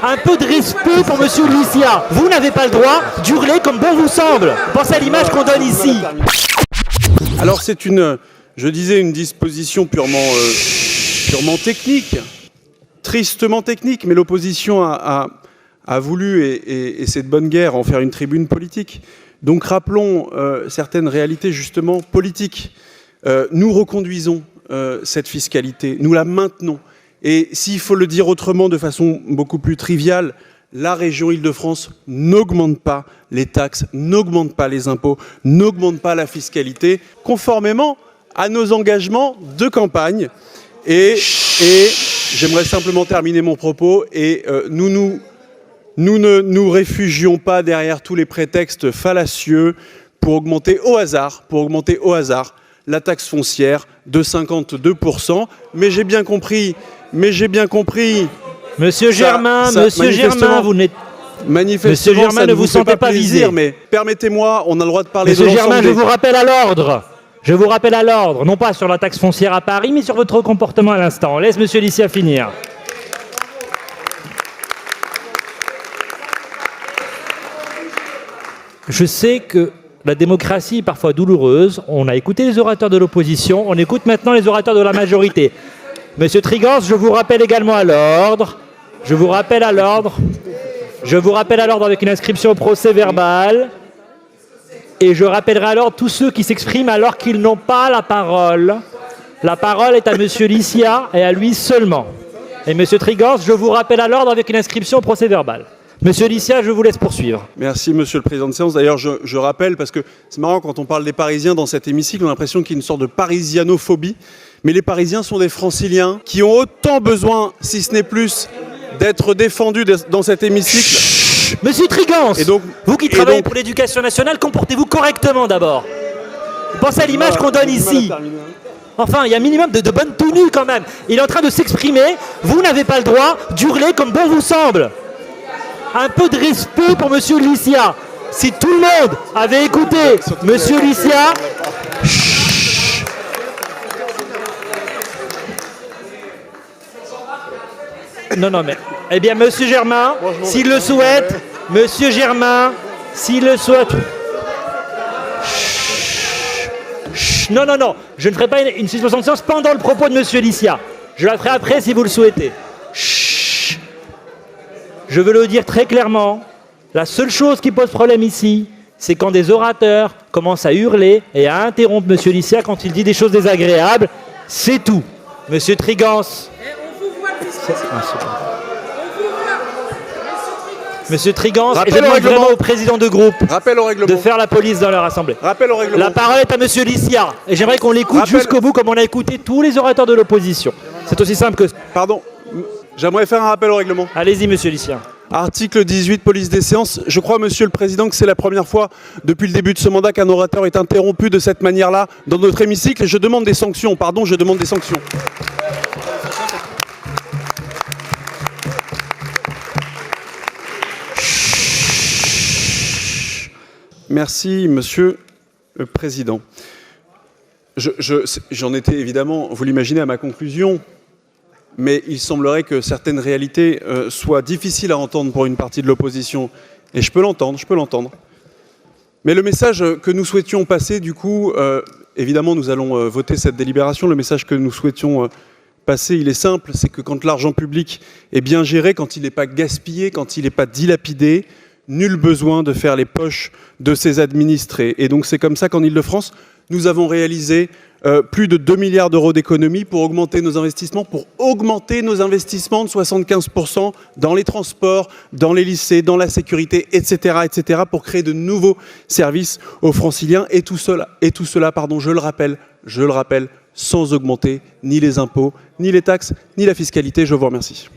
Un peu de respect pour monsieur Lysia. Vous n'avez pas le droit d'hurler comme bon vous semble. Pensez à l'image qu'on donne ici. Alors c'est je disais, une disposition purement technique, tristement technique, mais l'opposition a voulu, et c'est de bonne guerre, en faire une tribune politique. Donc rappelons certaines réalités justement politiques. Nous reconduisons cette fiscalité, nous la maintenons. Et s'il faut le dire autrement, de façon beaucoup plus triviale, la région Île-de-France n'augmente pas les taxes, n'augmente pas les impôts, n'augmente pas la fiscalité, conformément à nos engagements de campagne. Et j'aimerais simplement terminer mon propos. Et nous ne nous réfugions pas derrière tous les prétextes fallacieux pour augmenter au hasard la taxe foncière de 52%. Mais j'ai bien compris. Monsieur Germain, vous n'êtes... Manifestement, Monsieur Germain, ça ne vous sentez pas visé. Mais permettez-moi, on a le droit de parler Monsieur de l'ensemble. Germain, je vous rappelle à l'ordre. Je vous rappelle à l'ordre, non pas sur la taxe foncière à Paris, mais sur votre comportement à l'instant. Laisse monsieur Lysia finir. Je sais que la démocratie est parfois douloureuse. On a écouté les orateurs de l'opposition, on écoute maintenant les orateurs de la majorité. Monsieur Trigance, je vous rappelle également à l'ordre. Je vous rappelle à l'ordre avec une inscription au procès verbal. Et je rappellerai alors tous ceux qui s'expriment alors qu'ils n'ont pas la parole. La parole est à monsieur Lysia et à lui seulement. Et monsieur Trigance, je vous rappelle à l'ordre avec une inscription au procès verbal. Monsieur Lysia, je vous laisse poursuivre. Merci monsieur le président de séance. D'ailleurs, je rappelle, parce que c'est marrant quand on parle des Parisiens dans cet hémicycle, on a l'impression qu'il y a une sorte de parisianophobie. Mais les Parisiens sont des franciliens qui ont autant besoin, si ce n'est plus, d'être défendus dans cet hémicycle. Chut, monsieur Trigance, vous qui travaillez pour l'éducation nationale, comportez-vous correctement d'abord. Pensez à l'image qu'on donne ici. Enfin, il y a un minimum de bonne tenue quand même. Il est en train de s'exprimer. Vous n'avez pas le droit d'hurler comme bon vous semble. Un peu de respect pour monsieur Lysia. Si tout le monde avait écouté monsieur Lysia... Non, mais... Eh bien, monsieur Germain, s'il le souhaite, monsieur Germain, s'il le souhaite... Non, je ne ferai pas une suspension de séance pendant le propos de monsieur Lysia. Je la ferai après si vous le souhaitez. Je veux le dire très clairement, la seule chose qui pose problème ici, c'est quand des orateurs commencent à hurler et à interrompre monsieur Lysia quand il dit des choses désagréables. C'est tout. Monsieur Trigance... Monsieur Trigance, je demande vraiment au président de groupe de faire la police dans leur assemblée. Rappel au règlement. La parole est à monsieur Lysia et j'aimerais qu'on l'écoute jusqu'au bout comme on a écouté tous les orateurs de l'opposition. C'est aussi simple que... Pardon, j'aimerais faire un rappel au règlement. Allez-y monsieur Lysia. Article 18, police des séances. Je crois, monsieur le président, que c'est la première fois depuis le début de ce mandat qu'un orateur est interrompu de cette manière-là dans notre hémicycle. Et je demande des sanctions. Pardon, je demande des sanctions. Merci, monsieur le président. J'en étais évidemment, vous l'imaginez, à ma conclusion, mais il semblerait que certaines réalités soient difficiles à entendre pour une partie de l'opposition. Et je peux l'entendre. Mais le message que nous souhaitions passer, du coup, évidemment, nous allons voter cette délibération. Le message que nous souhaitions passer, il est simple, c'est que quand l'argent public est bien géré, quand il n'est pas gaspillé, quand il n'est pas dilapidé, nul besoin de faire les poches de ses administrés. Et donc c'est comme ça qu'en Île-de-France, nous avons réalisé plus de 2 milliards d'euros d'économies pour augmenter nos investissements, de 75% dans les transports, dans les lycées, dans la sécurité, etc., pour créer de nouveaux services aux franciliens. Et tout cela, je le rappelle, sans augmenter ni les impôts, ni les taxes, ni la fiscalité. Je vous remercie.